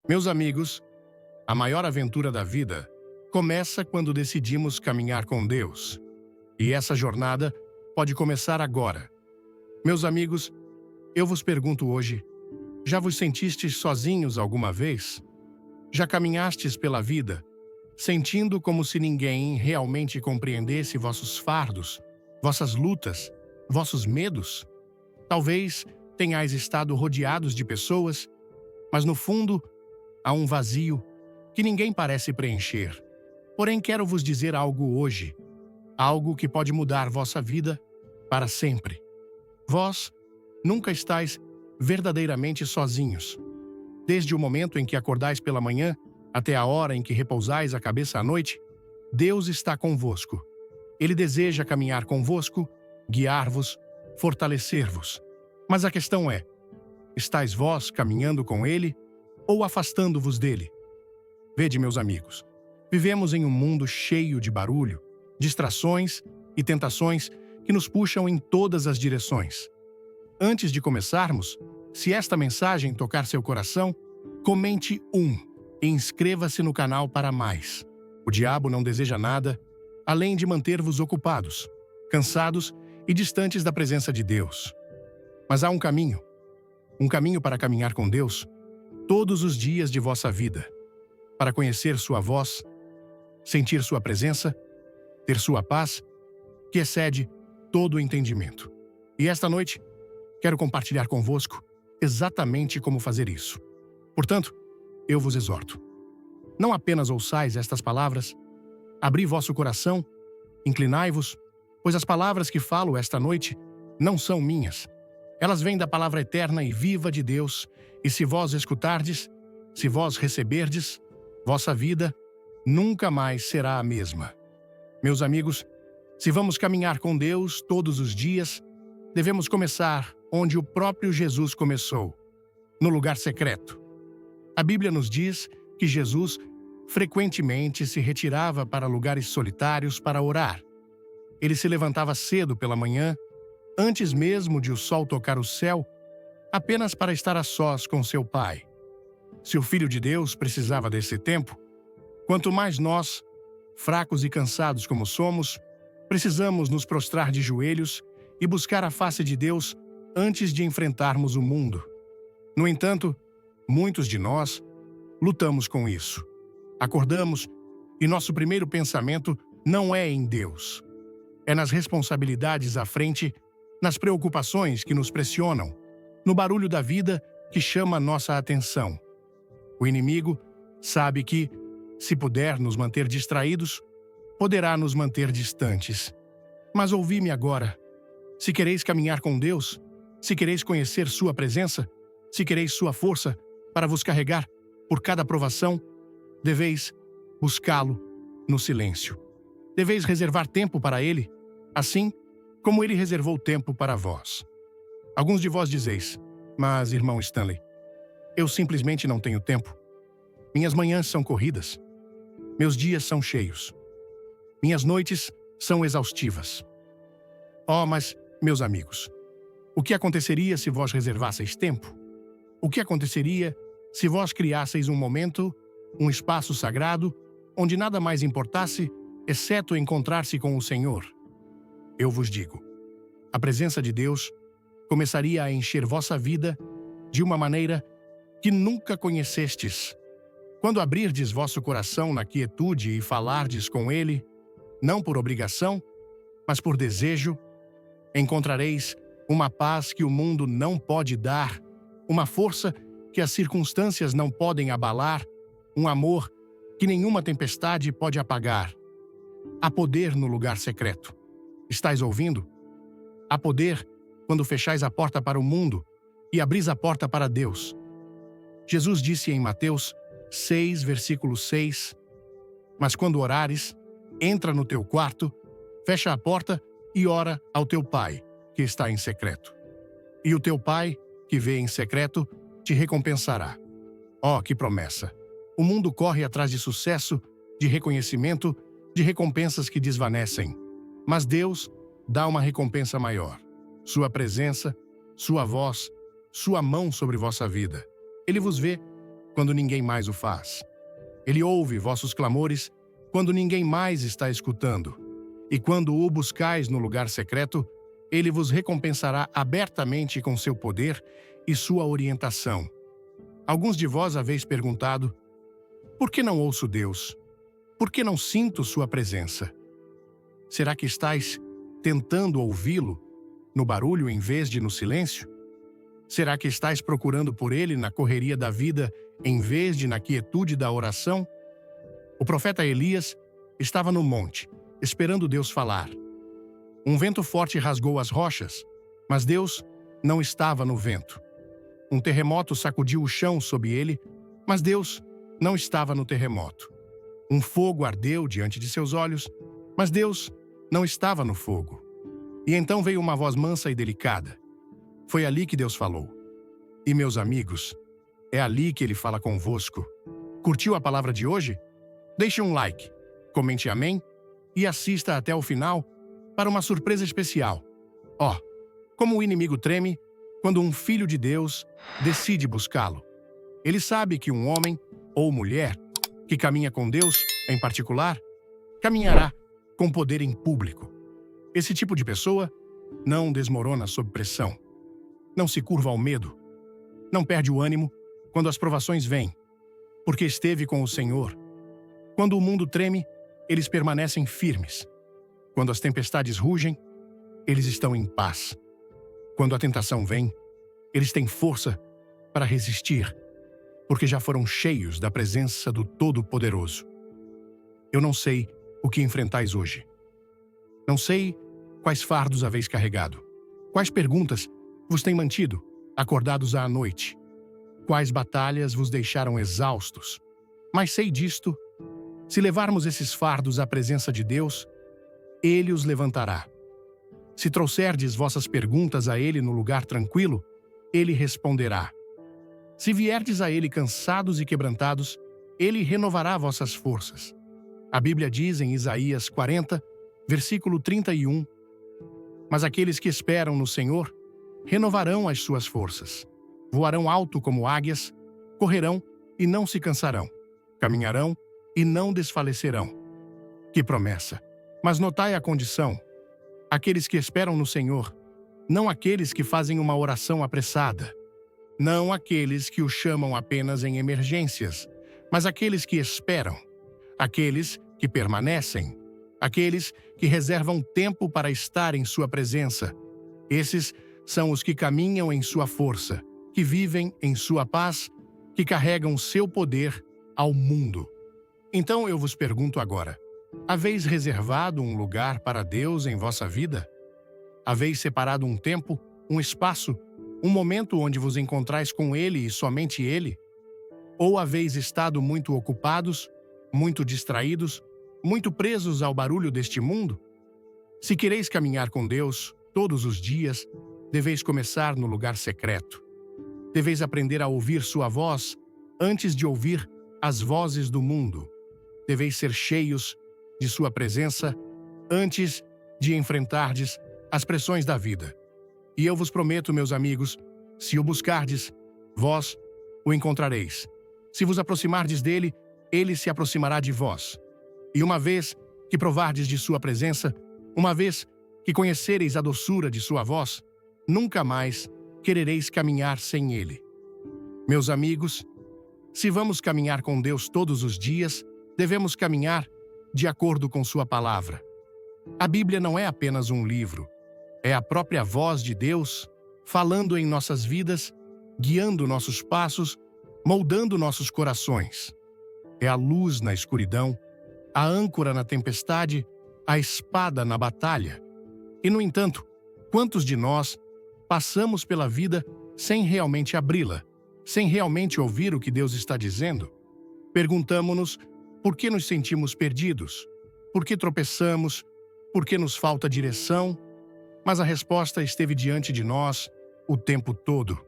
Meus amigos, a maior aventura da vida começa quando decidimos caminhar com Deus. E essa jornada pode começar agora. Meus amigos, eu vos pergunto hoje, já vos sentistes sozinhos alguma vez? Já caminhastes pela vida, sentindo como se ninguém realmente compreendesse vossos fardos, vossas lutas, vossos medos? Talvez tenhais estado rodeados de pessoas, mas no fundo há um vazio que ninguém parece preencher. Porém, quero vos dizer algo hoje, algo que pode mudar vossa vida para sempre. Vós nunca estáis verdadeiramente sozinhos. Desde o momento em que acordais pela manhã até a hora em que repousais a cabeça à noite, Deus está convosco. Ele deseja caminhar convosco, guiar-vos, fortalecer-vos. Mas a questão é, estáis vós caminhando com Ele ou afastando-vos dele? Vede, meus amigos, vivemos em um mundo cheio de barulho, distrações e tentações que nos puxam em todas as direções. Antes de começarmos, se esta mensagem tocar seu coração, comente e inscreva-se no canal para mais. O diabo não deseja nada além de manter-vos ocupados, cansados e distantes da presença de Deus. Mas há um caminho para caminhar com Deus todos os dias de vossa vida, para conhecer sua voz, sentir sua presença, ter sua paz, que excede todo o entendimento. E esta noite, quero compartilhar convosco exatamente como fazer isso. Portanto, eu vos exorto. Não apenas ouçais estas palavras, abri vosso coração, inclinai-vos, pois as palavras que falo esta noite não são minhas. Elas vêm da palavra eterna e viva de Deus, e se vós escutardes, se vós receberdes, vossa vida nunca mais será a mesma. Meus amigos, se vamos caminhar com Deus todos os dias, devemos começar onde o próprio Jesus começou, no lugar secreto. A Bíblia nos diz que Jesus frequentemente se retirava para lugares solitários para orar. Ele se levantava cedo pela manhã, antes mesmo de o sol tocar o céu, apenas para estar a sós com seu Pai. Se o Filho de Deus precisava desse tempo, quanto mais nós, fracos e cansados como somos, precisamos nos prostrar de joelhos e buscar a face de Deus antes de enfrentarmos o mundo. No entanto, muitos de nós lutamos com isso. Acordamos e nosso primeiro pensamento não é em Deus. É nas responsabilidades à frente, nas preocupações que nos pressionam, no barulho da vida que chama nossa atenção. O inimigo sabe que, se puder nos manter distraídos, poderá nos manter distantes. Mas ouvi-me agora. Se quereis caminhar com Deus, se quereis conhecer sua presença, se quereis sua força para vos carregar por cada provação, deveis buscá-lo no silêncio. Deveis reservar tempo para ele, assim como ele reservou tempo para vós. Alguns de vós dizeis, mas, irmão Stanley, eu simplesmente não tenho tempo. Minhas manhãs são corridas. Meus dias são cheios. Minhas noites são exaustivas. Oh, mas, meus amigos, o que aconteceria se vós reservasseis tempo? O que aconteceria se vós criasseis um momento, um espaço sagrado, onde nada mais importasse, exceto encontrar-se com o Senhor? Eu vos digo, a presença de Deus começaria a encher vossa vida de uma maneira que nunca conhecestes. Quando abrirdes vosso coração na quietude e falardes com Ele, não por obrigação, mas por desejo, encontrareis uma paz que o mundo não pode dar, uma força que as circunstâncias não podem abalar, um amor que nenhuma tempestade pode apagar. Há poder no lugar secreto. Estais ouvindo? Há poder quando fechais a porta para o mundo e abris a porta para Deus. Jesus disse em Mateus 6, versículo 6, mas quando orares, entra no teu quarto, fecha a porta e ora ao teu Pai, que está em secreto. E o teu Pai, que vê em secreto, te recompensará. Oh, que promessa! O mundo corre atrás de sucesso, de reconhecimento, de recompensas que desvanecem. Mas Deus dá uma recompensa maior. Sua presença, sua voz, sua mão sobre vossa vida. Ele vos vê quando ninguém mais o faz. Ele ouve vossos clamores quando ninguém mais está escutando. E quando o buscais no lugar secreto, ele vos recompensará abertamente com seu poder e sua orientação. Alguns de vós haveis perguntado: por que não ouço Deus? Por que não sinto sua presença? Será que estáis tentando ouvi-lo no barulho em vez de no silêncio? Será que estáis procurando por ele na correria da vida em vez de na quietude da oração? O profeta Elias estava no monte, esperando Deus falar. Um vento forte rasgou as rochas, mas Deus não estava no vento. Um terremoto sacudiu o chão sob ele, mas Deus não estava no terremoto. Um fogo ardeu diante de seus olhos, mas Deus não estava no fogo. E então veio uma voz mansa e delicada. Foi ali que Deus falou. E, meus amigos, é ali que Ele fala convosco. Curtiu a palavra de hoje? Deixe um like, comente amém e assista até o final para uma surpresa especial. Como o inimigo treme quando um filho de Deus decide buscá-lo. Ele sabe que um homem ou mulher que caminha com Deus, em particular, caminhará com poder em público. Esse tipo de pessoa não desmorona sob pressão, não se curva ao medo, não perde o ânimo quando as provações vêm, porque esteve com o Senhor. Quando o mundo treme, eles permanecem firmes. Quando as tempestades rugem, eles estão em paz. Quando a tentação vem, eles têm força para resistir, porque já foram cheios da presença do Todo-Poderoso. Eu não sei o que enfrentais hoje. Não sei quais fardos haveis carregado, quais perguntas vos têm mantido acordados à noite, quais batalhas vos deixaram exaustos. Mas sei disto: se levarmos esses fardos à presença de Deus, Ele os levantará. Se trouxerdes vossas perguntas a Ele no lugar tranquilo, Ele responderá. Se vierdes a Ele cansados e quebrantados, Ele renovará vossas forças. A Bíblia diz em Isaías 40, versículo 31, mas aqueles que esperam no Senhor renovarão as suas forças. Voarão alto como águias, correrão e não se cansarão, caminharão e não desfalecerão. Que promessa! Mas notai a condição. Aqueles que esperam no Senhor, não aqueles que fazem uma oração apressada, não aqueles que o chamam apenas em emergências, mas aqueles que esperam, aqueles que permanecem, aqueles que reservam tempo para estar em sua presença. Esses são os que caminham em sua força, que vivem em sua paz, que carregam seu poder ao mundo. Então eu vos pergunto agora: haveis reservado um lugar para Deus em vossa vida? Haveis separado um tempo, um espaço, um momento onde vos encontrais com Ele e somente Ele? Ou haveis estado muito ocupados, muito distraídos, muito presos ao barulho deste mundo? Se quereis caminhar com Deus todos os dias, deveis começar no lugar secreto. Deveis aprender a ouvir sua voz antes de ouvir as vozes do mundo. Deveis ser cheios de sua presença antes de enfrentardes as pressões da vida. E eu vos prometo, meus amigos, se o buscardes, vós o encontrareis. Se vos aproximardes dele, ele se aproximará de vós. E uma vez que provardes de sua presença, uma vez que conhecereis a doçura de sua voz, nunca mais querereis caminhar sem ele. Meus amigos, se vamos caminhar com Deus todos os dias, devemos caminhar de acordo com sua palavra. A Bíblia não é apenas um livro, é a própria voz de Deus falando em nossas vidas, guiando nossos passos, moldando nossos corações. É a luz na escuridão, a âncora na tempestade, a espada na batalha. E, no entanto, quantos de nós passamos pela vida sem realmente abri-la, sem realmente ouvir o que Deus está dizendo? Perguntamo-nos por que nos sentimos perdidos, por que tropeçamos, por que nos falta direção, mas a resposta esteve diante de nós o tempo todo.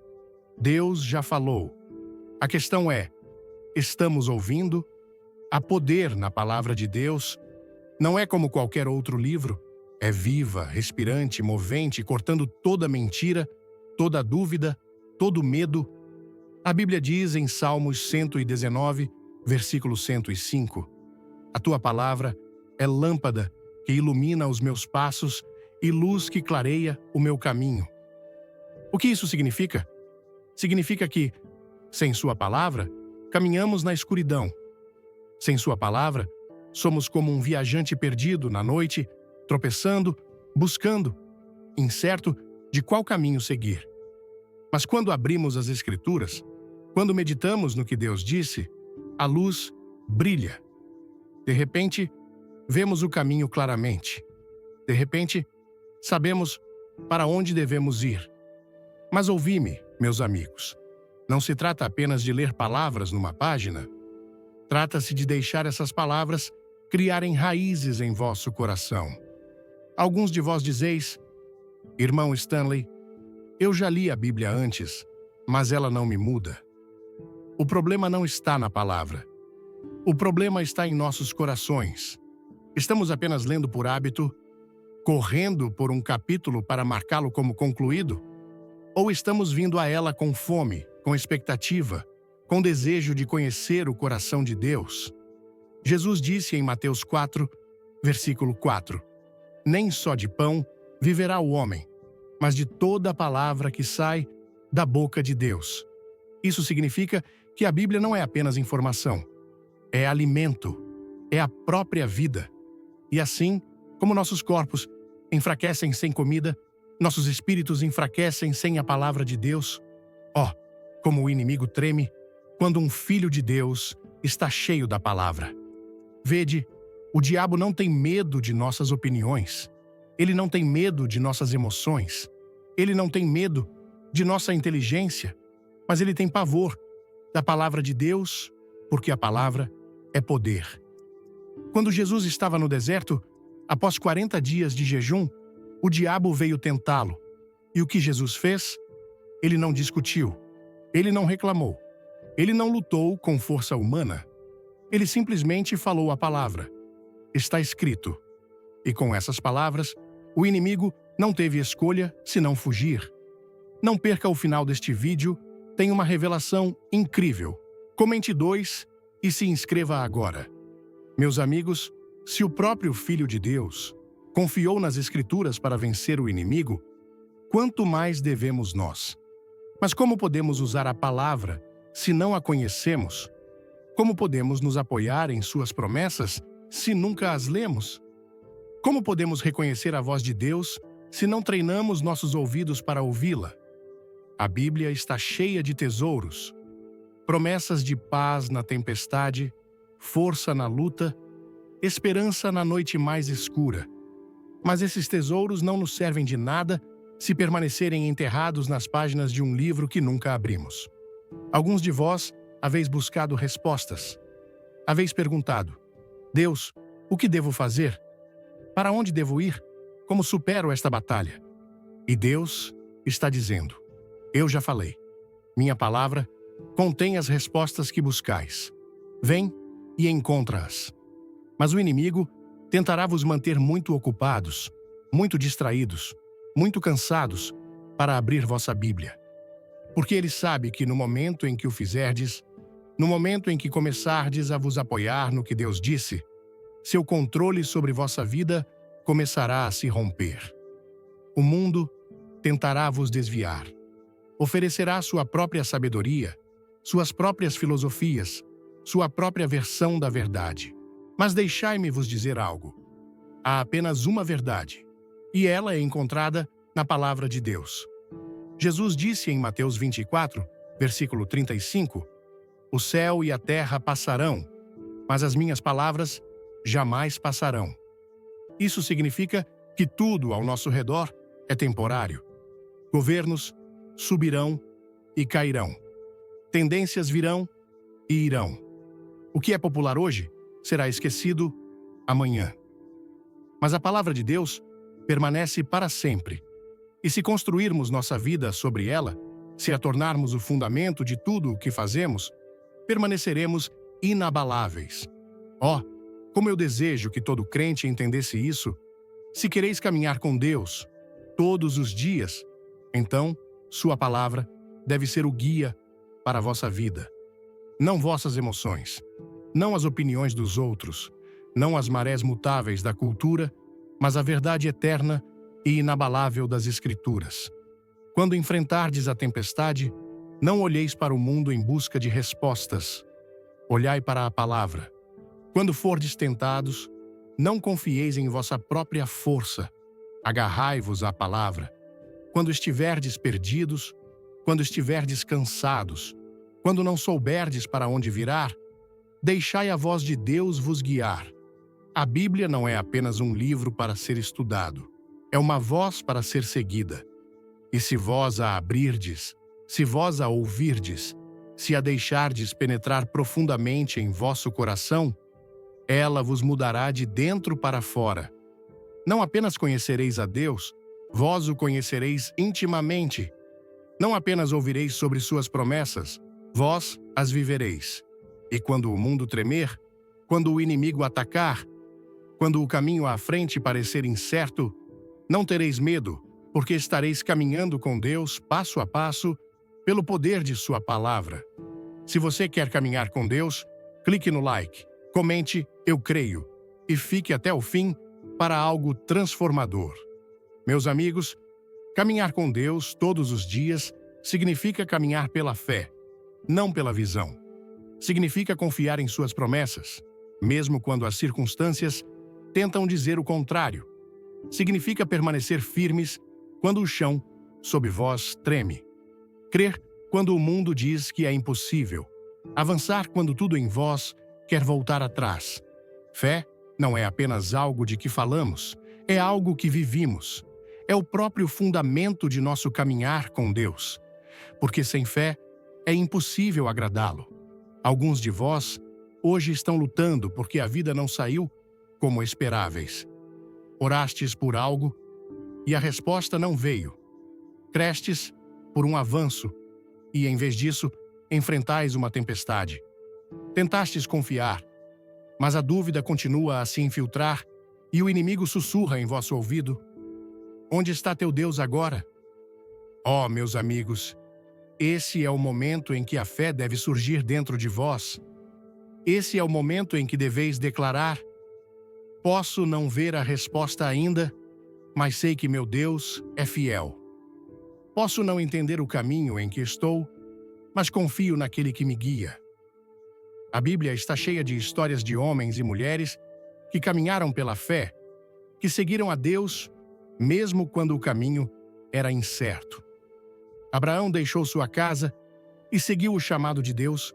Deus já falou. A questão é: estamos ouvindo? Há poder na palavra de Deus. Não é como qualquer outro livro. É viva, respirante, movente, cortando toda mentira, toda dúvida, todo medo. A Bíblia diz em Salmos 119, versículo 105, a tua palavra é lâmpada que ilumina os meus passos e luz que clareia o meu caminho. O que isso significa? Significa que, sem sua palavra, caminhamos na escuridão. Sem sua palavra, somos como um viajante perdido na noite, tropeçando, buscando, incerto de qual caminho seguir. Mas quando abrimos as Escrituras, quando meditamos no que Deus disse, a luz brilha. De repente, vemos o caminho claramente. De repente, sabemos para onde devemos ir. Mas ouvi-me, meus amigos. Não se trata apenas de ler palavras numa página. Trata-se de deixar essas palavras criarem raízes em vosso coração. Alguns de vós dizeis, irmão Stanley, eu já li a Bíblia antes, mas ela não me muda. O problema não está na palavra. O problema está em nossos corações. Estamos apenas lendo por hábito, correndo por um capítulo para marcá-lo como concluído? Ou estamos vindo a ela com fome, com expectativa, com desejo de conhecer o coração de Deus? Jesus disse em Mateus 4, versículo 4, nem só de pão viverá o homem, mas de toda a palavra que sai da boca de Deus. Isso significa que a Bíblia não é apenas informação, é alimento, é a própria vida. E assim, como nossos corpos enfraquecem sem comida, nossos espíritos enfraquecem sem a palavra de Deus. Como o inimigo treme quando um filho de Deus está cheio da palavra. Vede, o diabo não tem medo de nossas opiniões. Ele não tem medo de nossas emoções. Ele não tem medo de nossa inteligência. Mas ele tem pavor da palavra de Deus, porque a palavra é poder. Quando Jesus estava no deserto, após 40 dias de jejum, o diabo veio tentá-lo. E o que Jesus fez? Ele não discutiu. Ele não reclamou. Ele não lutou com força humana. Ele simplesmente falou a palavra. Está escrito. E com essas palavras, o inimigo não teve escolha senão fugir. Não perca o final deste vídeo, tem uma revelação incrível. Comente 2 e se inscreva agora. Meus amigos, se o próprio Filho de Deus confiou nas Escrituras para vencer o inimigo, quanto mais devemos nós? Mas como podemos usar a palavra se não a conhecemos? Como podemos nos apoiar em suas promessas se nunca as lemos? Como podemos reconhecer a voz de Deus se não treinamos nossos ouvidos para ouvi-la? A Bíblia está cheia de tesouros, promessas de paz na tempestade, força na luta, esperança na noite mais escura. Mas esses tesouros não nos servem de nada se permanecerem enterrados nas páginas de um livro que nunca abrimos. Alguns de vós haveis buscado respostas. Haveis perguntado, Deus, o que devo fazer? Para onde devo ir? Como supero esta batalha? E Deus está dizendo, eu já falei. Minha palavra contém as respostas que buscais. Vem e encontra-as. Mas o inimigo tentará vos manter muito ocupados, muito distraídos, muito cansados para abrir vossa Bíblia. Porque ele sabe que no momento em que o fizerdes, no momento em que começardes a vos apoiar no que Deus disse, seu controle sobre vossa vida começará a se romper. O mundo tentará vos desviar. Oferecerá sua própria sabedoria, suas próprias filosofias, sua própria versão da verdade. Mas deixai-me vos dizer algo. Há apenas uma verdade, e ela é encontrada na palavra de Deus. Jesus disse em Mateus 24, versículo 35, o céu e a terra passarão, mas as minhas palavras jamais passarão. Isso significa que tudo ao nosso redor é temporário. Governos subirão e cairão. Tendências virão e irão. O que é popular hoje será esquecido amanhã. Mas a palavra de Deus permanece para sempre. E se construirmos nossa vida sobre ela, se a tornarmos o fundamento de tudo o que fazemos, permaneceremos inabaláveis. Como eu desejo que todo crente entendesse isso. Se quereis caminhar com Deus todos os dias, então sua palavra deve ser o guia, para a vossa vida. Não vossas emoções, não as opiniões dos outros, não as marés mutáveis da cultura, mas a verdade eterna e inabalável das Escrituras. Quando enfrentardes a tempestade, não olheis para o mundo em busca de respostas. Olhai para a palavra. Quando fordes tentados, não confieis em vossa própria força. Agarrai-vos à palavra. Quando estiverdes perdidos, quando estiverdes cansados, quando não souberdes para onde virar, deixai a voz de Deus vos guiar. A Bíblia não é apenas um livro para ser estudado, é uma voz para ser seguida. E se vós a abrirdes, se vós a ouvirdes, se a deixardes penetrar profundamente em vosso coração, ela vos mudará de dentro para fora. Não apenas conhecereis a Deus, vós o conhecereis intimamente. Não apenas ouvireis sobre suas promessas, vós as vivereis. E quando o mundo tremer, quando o inimigo atacar, quando o caminho à frente parecer incerto, não tereis medo, porque estareis caminhando com Deus passo a passo, pelo poder de sua palavra. Se você quer caminhar com Deus, clique no like, comente "Eu creio" e fique até o fim para algo transformador. Meus amigos, caminhar com Deus todos os dias significa caminhar pela fé, não pela visão. Significa confiar em suas promessas, mesmo quando as circunstâncias tentam dizer o contrário. Significa permanecer firmes quando o chão, sob vós, treme. Crer quando o mundo diz que é impossível. Avançar quando tudo em vós quer voltar atrás. Fé não é apenas algo de que falamos, é algo que vivimos. É o próprio fundamento de nosso caminhar com Deus. Porque sem fé é impossível agradá-lo. Alguns de vós hoje estão lutando porque a vida não saiu como esperáveis. Orastes por algo e a resposta não veio. Crestes por um avanço e, em vez disso, enfrentais uma tempestade. Tentastes confiar, mas a dúvida continua a se infiltrar e o inimigo sussurra em vosso ouvido: onde está teu Deus agora? Oh, meus amigos, esse é o momento em que a fé deve surgir dentro de vós. Esse é o momento em que deveis declarar: posso não ver a resposta ainda, mas sei que meu Deus é fiel. Posso não entender o caminho em que estou, mas confio naquele que me guia. A Bíblia está cheia de histórias de homens e mulheres que caminharam pela fé, que seguiram a Deus, mesmo quando o caminho era incerto. Abraão deixou sua casa e seguiu o chamado de Deus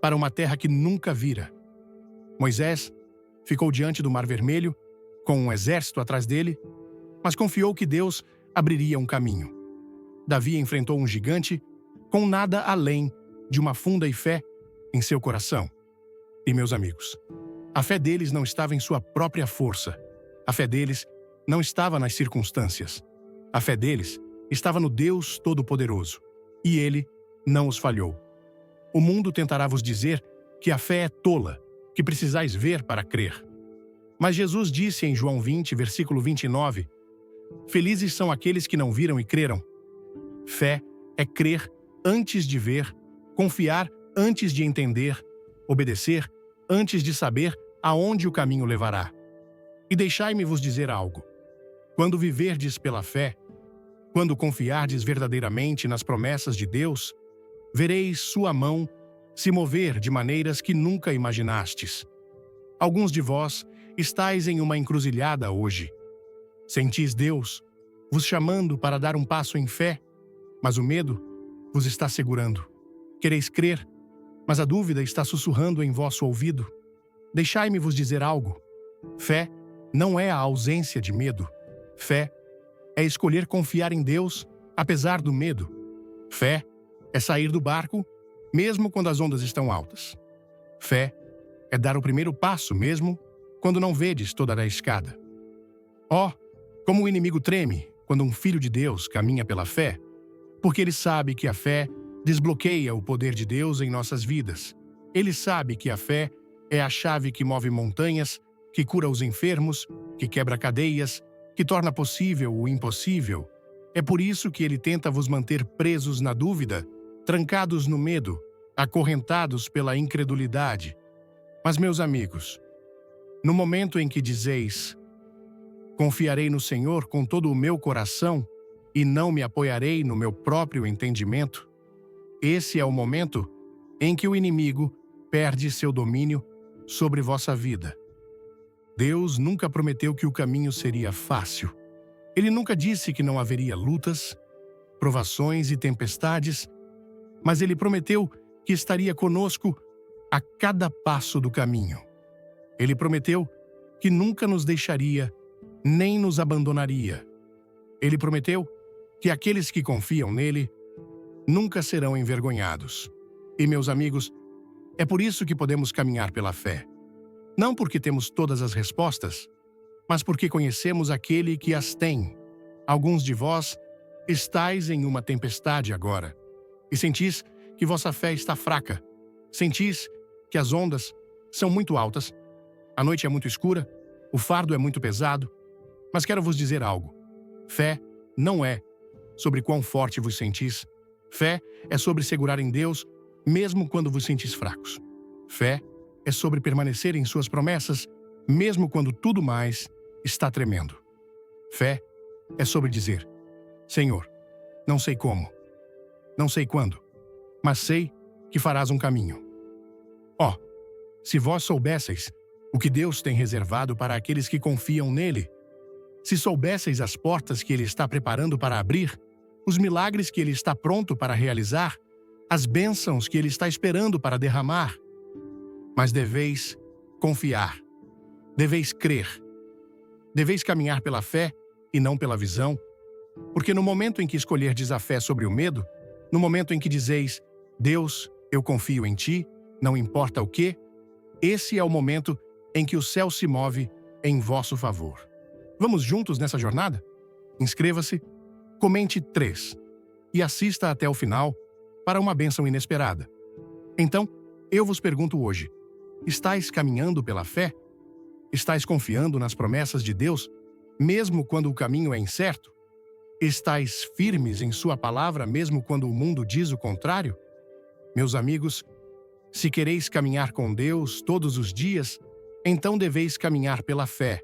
para uma terra que nunca vira. Moisés ficou diante do Mar Vermelho, com um exército atrás dele, mas confiou que Deus abriria um caminho. Davi enfrentou um gigante com nada além de uma funda e fé em seu coração. E, meus amigos, a fé deles não estava em sua própria força. A fé deles não estava nas circunstâncias. A fé deles estava no Deus Todo-Poderoso. E Ele não os falhou. O mundo tentará vos dizer que a fé é tola, que precisais ver para crer. Mas Jesus disse em João 20, versículo 29, felizes são aqueles que não viram e creram. Fé é crer antes de ver, confiar antes de entender, obedecer antes de saber aonde o caminho levará. E deixai-me vos dizer algo. Quando viverdes pela fé, quando confiardes verdadeiramente nas promessas de Deus, vereis sua mão se mover de maneiras que nunca imaginastes. Alguns de vós estáis em uma encruzilhada hoje. Sentis Deus vos chamando para dar um passo em fé, mas o medo vos está segurando. Quereis crer, mas a dúvida está sussurrando em vosso ouvido. Deixai-me vos dizer algo. Fé não é a ausência de medo. Fé é escolher confiar em Deus, apesar do medo. Fé é sair do barco, mesmo quando as ondas estão altas. Fé é dar o primeiro passo, mesmo quando não vedes toda a escada. Oh, como o inimigo treme quando um filho de Deus caminha pela fé, porque ele sabe que a fé desbloqueia o poder de Deus em nossas vidas. Ele sabe que a fé é a chave que move montanhas, que cura os enfermos, que quebra cadeias, que torna possível o impossível. É por isso que ele tenta vos manter presos na dúvida, trancados no medo, acorrentados pela incredulidade. Mas, meus amigos, no momento em que dizeis: confiarei no Senhor com todo o meu coração e não me apoiarei no meu próprio entendimento, esse é o momento em que o inimigo perde seu domínio sobre vossa vida. Deus nunca prometeu que o caminho seria fácil. Ele nunca disse que não haveria lutas, provações e tempestades, mas Ele prometeu que estaria conosco a cada passo do caminho. Ele prometeu que nunca nos deixaria, nem nos abandonaria. Ele prometeu que aqueles que confiam nele nunca serão envergonhados. E, meus amigos, é por isso que podemos caminhar pela fé. Não porque temos todas as respostas, mas porque conhecemos aquele que as tem. Alguns de vós estáis em uma tempestade agora, e sentis que vossa fé está fraca. Sentis que as ondas são muito altas, a noite é muito escura, o fardo é muito pesado. Mas quero vos dizer algo. Fé não é sobre quão forte vos sentis. Fé é sobre segurar em Deus, mesmo quando vos sentis fracos. Fé é sobre permanecer em suas promessas, mesmo quando tudo mais está tremendo. Fé é sobre dizer: Senhor, não sei como, não sei quando, mas sei que farás um caminho. Ó, se vós soubesseis o que Deus tem reservado para aqueles que confiam nele, se soubesseis as portas que Ele está preparando para abrir, os milagres que Ele está pronto para realizar, as bênçãos que Ele está esperando para derramar. Mas deveis confiar, deveis crer, deveis caminhar pela fé e não pela visão, porque no momento em que escolherdes a fé sobre o medo, no momento em que dizeis: Deus, eu confio em Ti, não importa o quê, esse é o momento em que o céu se move em vosso favor. Vamos juntos nessa jornada? Inscreva-se, comente 3 e assista até o final para uma bênção inesperada. Então, eu vos pergunto hoje: estais caminhando pela fé? Estais confiando nas promessas de Deus, mesmo quando o caminho é incerto? Estais firmes em sua palavra, mesmo quando o mundo diz o contrário? Meus amigos, se quereis caminhar com Deus todos os dias, então deveis caminhar pela fé,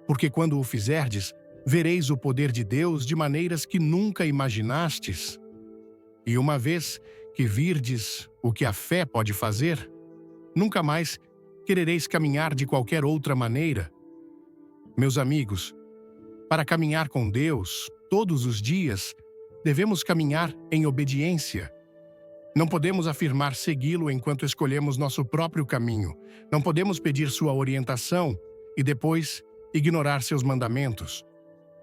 porque quando o fizerdes, vereis o poder de Deus de maneiras que nunca imaginastes. E uma vez que virdes o que a fé pode fazer, nunca mais querereis caminhar de qualquer outra maneira. Meus amigos, para caminhar com Deus todos os dias, devemos caminhar em obediência. Não podemos afirmar segui-lo enquanto escolhemos nosso próprio caminho. Não podemos pedir sua orientação e depois ignorar seus mandamentos.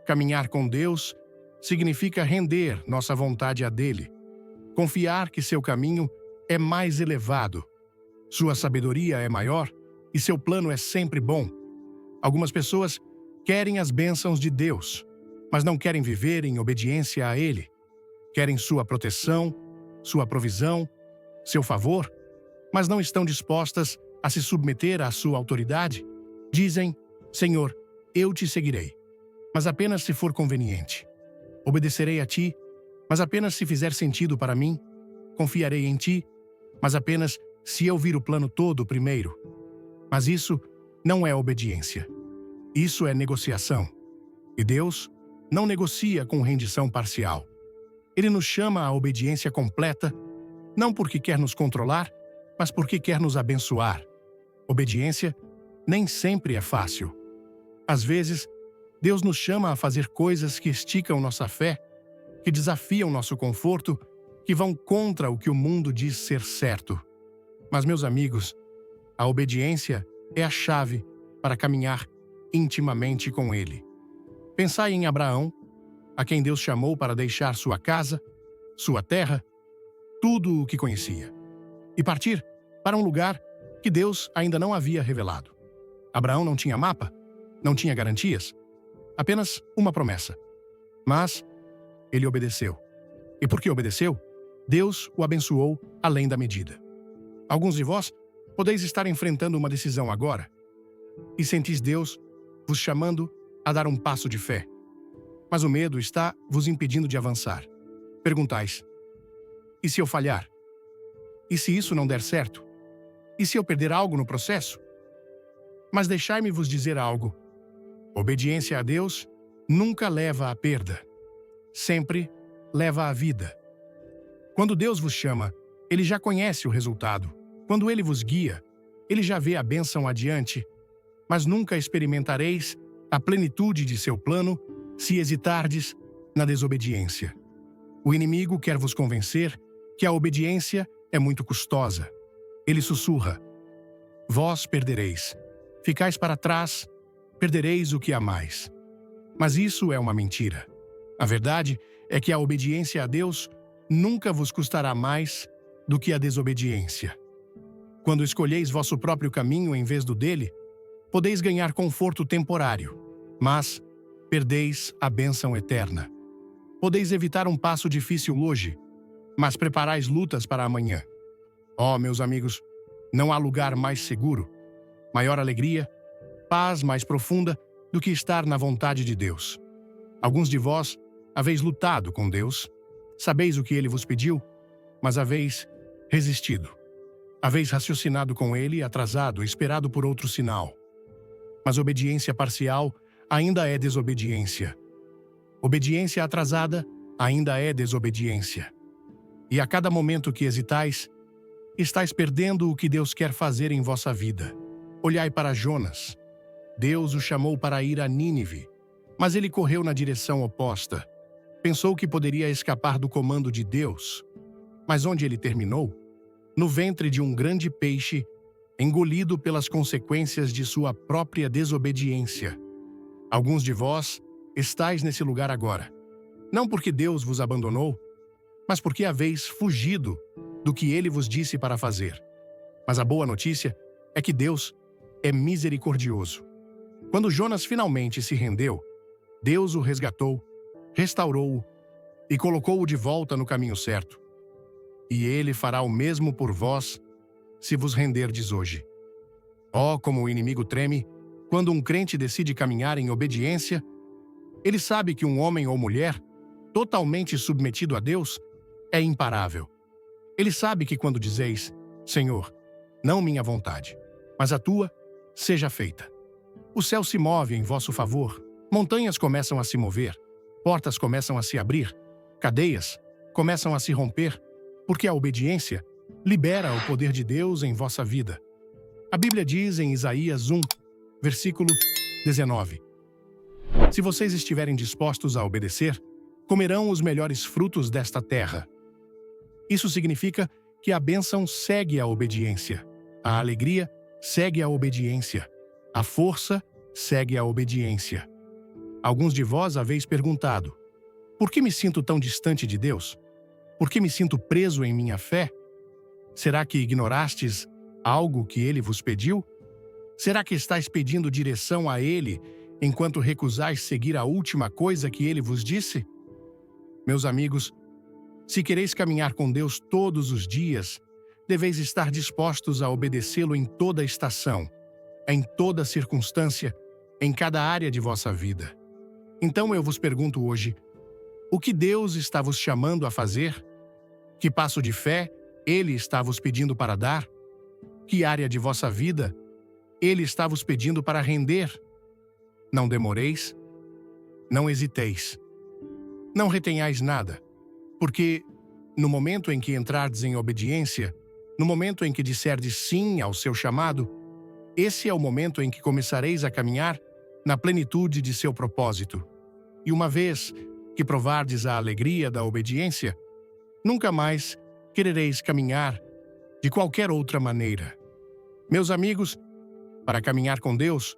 Caminhar com Deus significa render nossa vontade a dele. Confiar que seu caminho é mais elevado. Sua sabedoria é maior e seu plano é sempre bom. Algumas pessoas querem as bênçãos de Deus, mas não querem viver em obediência a Ele. Querem sua proteção, sua provisão, seu favor, mas não estão dispostas a se submeter à sua autoridade. Dizem: Senhor, eu te seguirei, mas apenas se for conveniente. Obedecerei a ti, mas apenas se fizer sentido para mim. Confiarei em ti, mas apenas se eu vir o plano todo primeiro. Mas isso não é obediência. Isso é negociação. E Deus não negocia com rendição parcial. Ele nos chama à obediência completa, não porque quer nos controlar, mas porque quer nos abençoar. Obediência nem sempre é fácil. Às vezes, Deus nos chama a fazer coisas que esticam nossa fé, que desafiam nosso conforto, que vão contra o que o mundo diz ser certo. Mas, meus amigos, a obediência é a chave para caminhar intimamente com Ele. Pensai em Abraão, a quem Deus chamou para deixar sua casa, sua terra, tudo o que conhecia, e partir para um lugar que Deus ainda não havia revelado. Abraão não tinha mapa, não tinha garantias, apenas uma promessa. Mas ele obedeceu. E porque obedeceu, Deus o abençoou além da medida. Alguns de vós podeis estar enfrentando uma decisão agora e sentis Deus vos chamando a dar um passo de fé. Mas o medo está vos impedindo de avançar. Perguntais: E se eu falhar? E se isso não der certo? E se eu perder algo no processo? Mas deixai-me vos dizer algo. Obediência a Deus nunca leva à perda. Sempre leva à vida. Quando Deus vos chama, Ele já conhece o resultado. Quando Ele vos guia, Ele já vê a bênção adiante. Mas nunca experimentareis a plenitude de seu plano se hesitardes na desobediência. O inimigo quer vos convencer que a obediência é muito custosa. Ele sussurra: vós perdereis. Ficais para trás, perdereis o que amais. Mas isso é uma mentira. A verdade é que a obediência a Deus nunca vos custará mais do que a desobediência. Quando escolheis vosso próprio caminho em vez do dele, podeis ganhar conforto temporário, mas perdeis a bênção eterna. Podeis evitar um passo difícil hoje, mas preparais lutas para amanhã. Oh, meus amigos, não há lugar mais seguro, maior alegria, paz mais profunda do que estar na vontade de Deus. Alguns de vós haveis lutado com Deus, sabeis o que Ele vos pediu, mas haveis resistido. Haveis raciocinado com Ele, atrasado, esperado por outro sinal. Mas obediência parcial ainda é desobediência. Obediência atrasada ainda é desobediência. E a cada momento que hesitais, estais perdendo o que Deus quer fazer em vossa vida. Olhai para Jonas. Deus o chamou para ir a Nínive, mas ele correu na direção oposta. Pensou que poderia escapar do comando de Deus. Mas onde ele terminou? No ventre de um grande peixe, engolido pelas consequências de sua própria desobediência. Alguns de vós estáis nesse lugar agora. Não porque Deus vos abandonou, mas porque haveis fugido do que ele vos disse para fazer. Mas a boa notícia é que Deus é misericordioso. Quando Jonas finalmente se rendeu, Deus o resgatou, restaurou-o e colocou-o de volta no caminho certo. E ele fará o mesmo por vós, se vos renderdes hoje. Oh, como o inimigo treme quando um crente decide caminhar em obediência. Ele sabe que um homem ou mulher totalmente submetido a Deus é imparável. Ele sabe que quando dizeis: Senhor, não minha vontade, mas a tua seja feita, o céu se move em vosso favor, montanhas começam a se mover, portas começam a se abrir, cadeias começam a se romper, porque a obediência libera o poder de Deus em vossa vida. A Bíblia diz em Isaías 1, versículo 19: Se vocês estiverem dispostos a obedecer, comerão os melhores frutos desta terra. Isso significa que a bênção segue a obediência, a alegria segue a obediência, a força segue a obediência. Alguns de vós haveis perguntado: por que me sinto tão distante de Deus? Por que me sinto preso em minha fé? Será que ignorastes algo que Ele vos pediu? Será que estáis pedindo direção a Ele enquanto recusais seguir a última coisa que Ele vos disse? Meus amigos, se quereis caminhar com Deus todos os dias, deveis estar dispostos a obedecê-lo em toda estação, em toda circunstância, em cada área de vossa vida. Então eu vos pergunto hoje: o que Deus está vos chamando a fazer? Que passo de fé Ele está vos pedindo para dar? Que área de vossa vida Ele está vos pedindo para render? Não demoreis, não hesiteis, não retenhais nada, porque no momento em que entrardes em obediência, no momento em que disserdes sim ao seu chamado, esse é o momento em que começareis a caminhar na plenitude de seu propósito. E uma vez que provardes a alegria da obediência, nunca mais querereis caminhar de qualquer outra maneira. Meus amigos, para caminhar com Deus,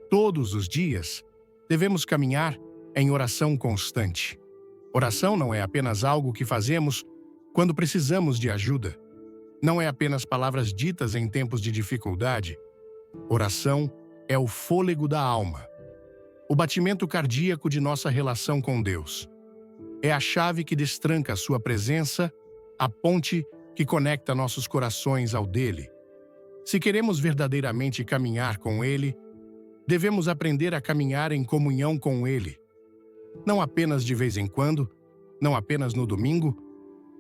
todos os dias, devemos caminhar em oração constante. Oração não é apenas algo que fazemos quando precisamos de ajuda. Não é apenas palavras ditas em tempos de dificuldade. Oração é o fôlego da alma, o batimento cardíaco de nossa relação com Deus. É a chave que destranca a sua presença, a ponte que conecta nossos corações ao dele. Se queremos verdadeiramente caminhar com ele, devemos aprender a caminhar em comunhão com ele. Não apenas de vez em quando, não apenas no domingo,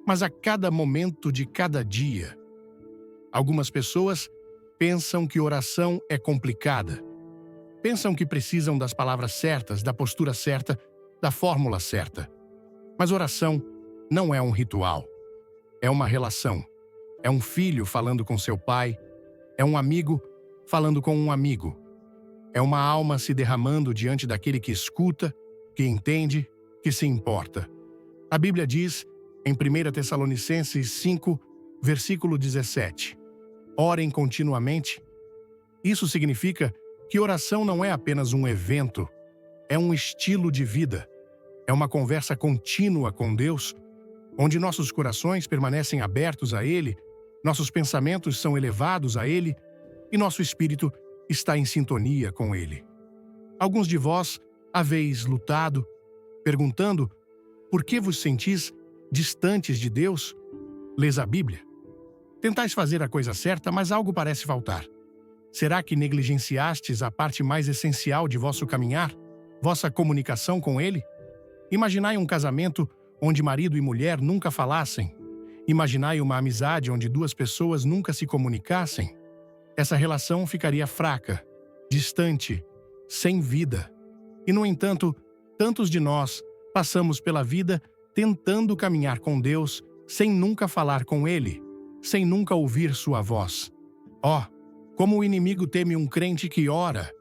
mas a cada momento de cada dia. Algumas pessoas pensam que oração é complicada. Pensam que precisam das palavras certas, da postura certa, da fórmula certa. Mas oração não é um ritual. É uma relação. É um filho falando com seu pai. É um amigo falando com um amigo. É uma alma se derramando diante daquele que escuta, que entende, que se importa. A Bíblia diz, em 1 Tessalonicenses 5, versículo 17, orem continuamente. Isso significa que oração não é apenas um evento, é um estilo de vida. É uma conversa contínua com Deus, onde nossos corações permanecem abertos a Ele, nossos pensamentos são elevados a Ele e nosso espírito está em sintonia com Ele. Alguns de vós haveis lutado, perguntando por que vos sentis distantes de Deus? Lês a Bíblia. Tentais fazer a coisa certa, mas algo parece faltar. Será que negligenciastes a parte mais essencial de vosso caminhar, vossa comunicação com Ele? Imaginai um casamento onde marido e mulher nunca falassem. Imaginai uma amizade onde duas pessoas nunca se comunicassem. Essa relação ficaria fraca, distante, sem vida. E, no entanto, tantos de nós passamos pela vida tentando caminhar com Deus sem nunca falar com Ele, sem nunca ouvir sua voz. Oh, como o inimigo teme um crente que ora,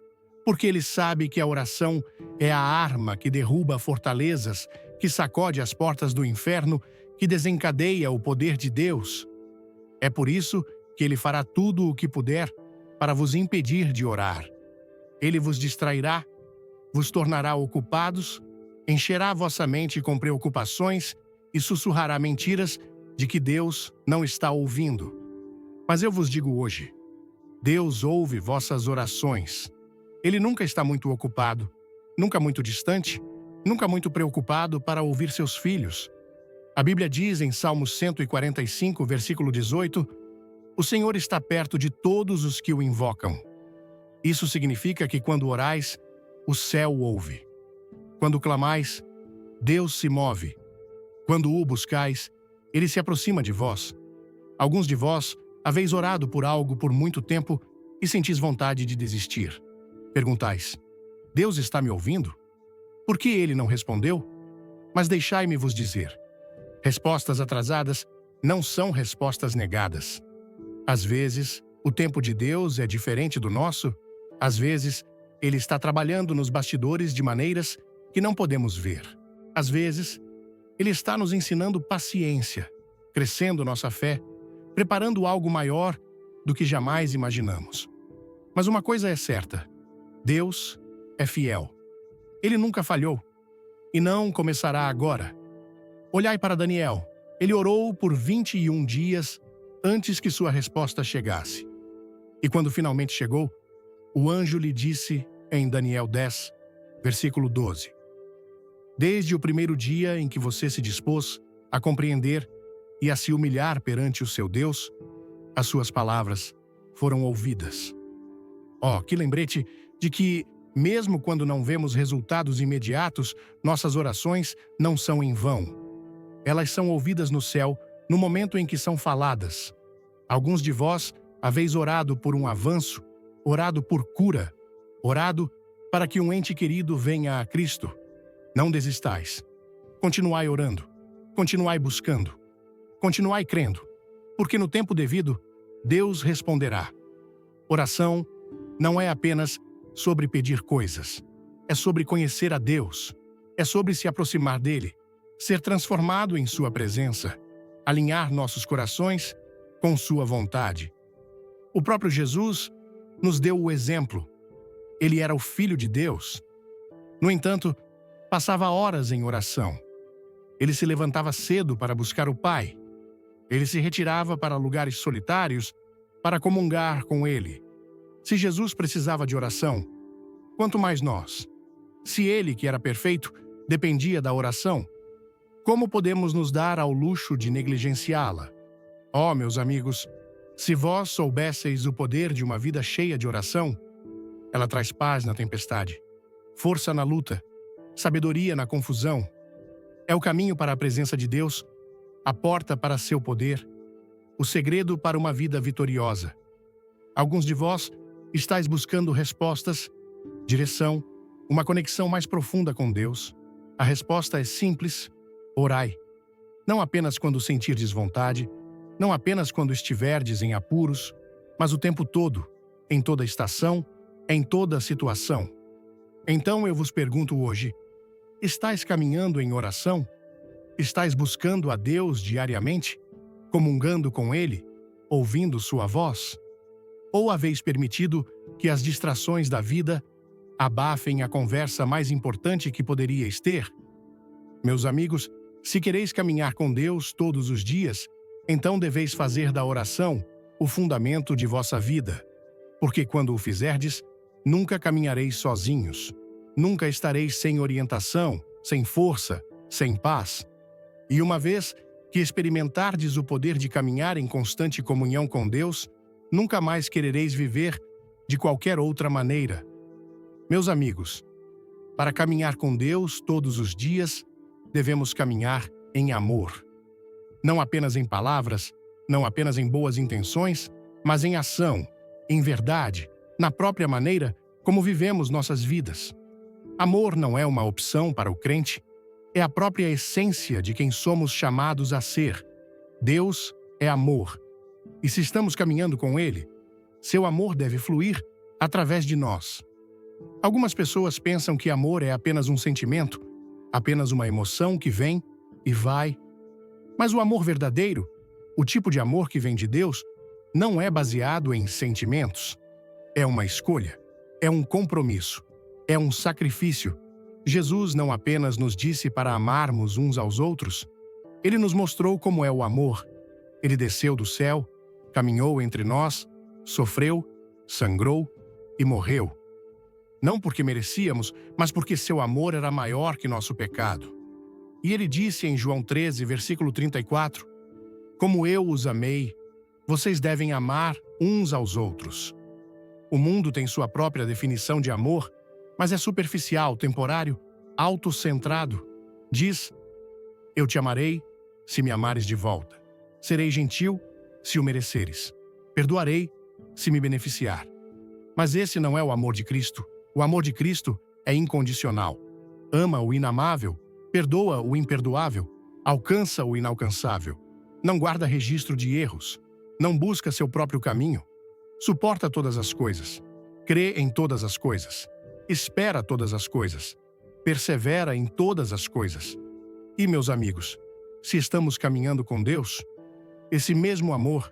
porque ele sabe que a oração é a arma que derruba fortalezas, que sacode as portas do inferno, que desencadeia o poder de Deus. É por isso que ele fará tudo o que puder para vos impedir de orar. Ele vos distrairá, vos tornará ocupados, encherá vossa mente com preocupações e sussurrará mentiras de que Deus não está ouvindo. Mas eu vos digo hoje, Deus ouve vossas orações. Ele nunca está muito ocupado, nunca muito distante, nunca muito preocupado para ouvir seus filhos. A Bíblia diz em Salmo 145, versículo 18, o Senhor está perto de todos os que o invocam. Isso significa que quando orais, o céu ouve. Quando clamais, Deus se move. Quando o buscais, ele se aproxima de vós. Alguns de vós haveis orado por algo por muito tempo e sentis vontade de desistir. Perguntais, Deus está me ouvindo? Por que ele não respondeu? Mas deixai-me vos dizer, respostas atrasadas não são respostas negadas. Às vezes, o tempo de Deus é diferente do nosso. Às vezes, ele está trabalhando nos bastidores de maneiras que não podemos ver. Às vezes, ele está nos ensinando paciência, crescendo nossa fé, preparando algo maior do que jamais imaginamos. Mas uma coisa é certa, Deus é fiel. Ele nunca falhou e não começará agora. Olhai para Daniel. Ele orou por 21 dias antes que sua resposta chegasse. E quando finalmente chegou, o anjo lhe disse em Daniel 10, versículo 12: Desde o primeiro dia em que você se dispôs a compreender e a se humilhar perante o seu Deus, as suas palavras foram ouvidas. Oh, que lembrete de que, mesmo quando não vemos resultados imediatos, nossas orações não são em vão. Elas são ouvidas no céu no momento em que são faladas. Alguns de vós haveis orado por um avanço, orado por cura, orado para que um ente querido venha a Cristo. Não desistais. Continuai orando. Continuai buscando. Continuai crendo. Porque no tempo devido, Deus responderá. Oração não é apenas sobre pedir coisas. É sobre conhecer a Deus. É sobre se aproximar dele, ser transformado em sua presença, alinhar nossos corações com sua vontade. O próprio Jesus nos deu o exemplo. Ele era o Filho de Deus. No entanto, passava horas em oração. Ele se levantava cedo para buscar o Pai. Ele se retirava para lugares solitários para comungar com Ele. Se Jesus precisava de oração, quanto mais nós. Se Ele, que era perfeito, dependia da oração, como podemos nos dar ao luxo de negligenciá-la? Oh, meus amigos, se vós soubesseis o poder de uma vida cheia de oração, ela traz paz na tempestade, força na luta, sabedoria na confusão. É o caminho para a presença de Deus, a porta para seu poder, o segredo para uma vida vitoriosa. Alguns de vós estáis buscando respostas, direção, uma conexão mais profunda com Deus. A resposta é simples: orai. Não apenas quando sentirdes vontade, não apenas quando estiverdes em apuros, mas o tempo todo, em toda estação, em toda situação. Então eu vos pergunto hoje: estáis caminhando em oração? Estáis buscando a Deus diariamente? Comungando com Ele? Ouvindo sua voz? Ou haveis permitido que as distrações da vida abafem a conversa mais importante que poderíeis ter? Meus amigos, se quereis caminhar com Deus todos os dias, então deveis fazer da oração o fundamento de vossa vida. Porque quando o fizerdes, nunca caminhareis sozinhos. Nunca estareis sem orientação, sem força, sem paz. E uma vez que experimentardes o poder de caminhar em constante comunhão com Deus, nunca mais querereis viver de qualquer outra maneira. Meus amigos, para caminhar com Deus todos os dias, devemos caminhar em amor. Não apenas em palavras, não apenas em boas intenções, mas em ação, em verdade, na própria maneira como vivemos nossas vidas. Amor não é uma opção para o crente, é a própria essência de quem somos chamados a ser. Deus é amor. E se estamos caminhando com Ele, seu amor deve fluir através de nós. Algumas pessoas pensam que amor é apenas um sentimento, apenas uma emoção que vem e vai. Mas o amor verdadeiro, o tipo de amor que vem de Deus, não é baseado em sentimentos. É uma escolha, é um compromisso, é um sacrifício. Jesus não apenas nos disse para amarmos uns aos outros, Ele nos mostrou como é o amor. Ele desceu do céu, caminhou entre nós, sofreu, sangrou e morreu. Não porque merecíamos, mas porque seu amor era maior que nosso pecado. E ele disse em João 13, versículo 34, como eu os amei, vocês devem amar uns aos outros. O mundo tem sua própria definição de amor, mas é superficial, temporário, autocentrado. Diz, eu te amarei se me amares de volta. Serei gentil se o mereceres. Perdoarei se me beneficiar. Mas esse não é o amor de Cristo. O amor de Cristo é incondicional. Ama o inamável, perdoa o imperdoável, alcança o inalcançável. Não guarda registro de erros. Não busca seu próprio caminho. Suporta todas as coisas. Crê em todas as coisas. Espera todas as coisas. Persevera em todas as coisas. E, meus amigos, se estamos caminhando com Deus, esse mesmo amor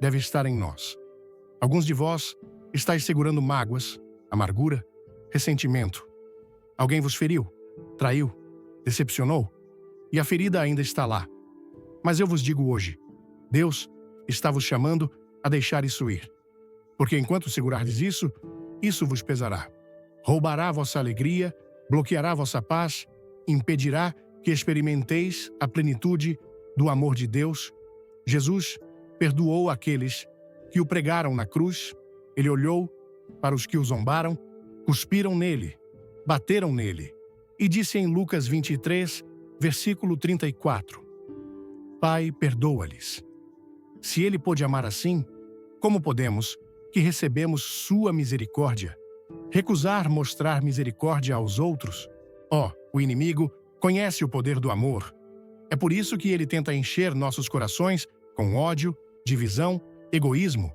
deve estar em nós. Alguns de vós estáis segurando mágoas, amargura, ressentimento. Alguém vos feriu, traiu, decepcionou, e a ferida ainda está lá. Mas eu vos digo hoje, Deus está vos chamando a deixar isso ir. Porque enquanto segurardes isso, isso vos pesará. Roubará vossa alegria, bloqueará vossa paz, impedirá que experimenteis a plenitude do amor de Deus. Jesus perdoou aqueles que o pregaram na cruz. Ele olhou para os que o zombaram, cuspiram nele, bateram nele, e disse em Lucas 23, versículo 34, Pai, perdoa-lhes. Se ele pôde amar assim, como podemos, que recebemos sua misericórdia, recusar mostrar misericórdia aos outros? O inimigo conhece o poder do amor. É por isso que ele tenta encher nossos corações com ódio, divisão, egoísmo.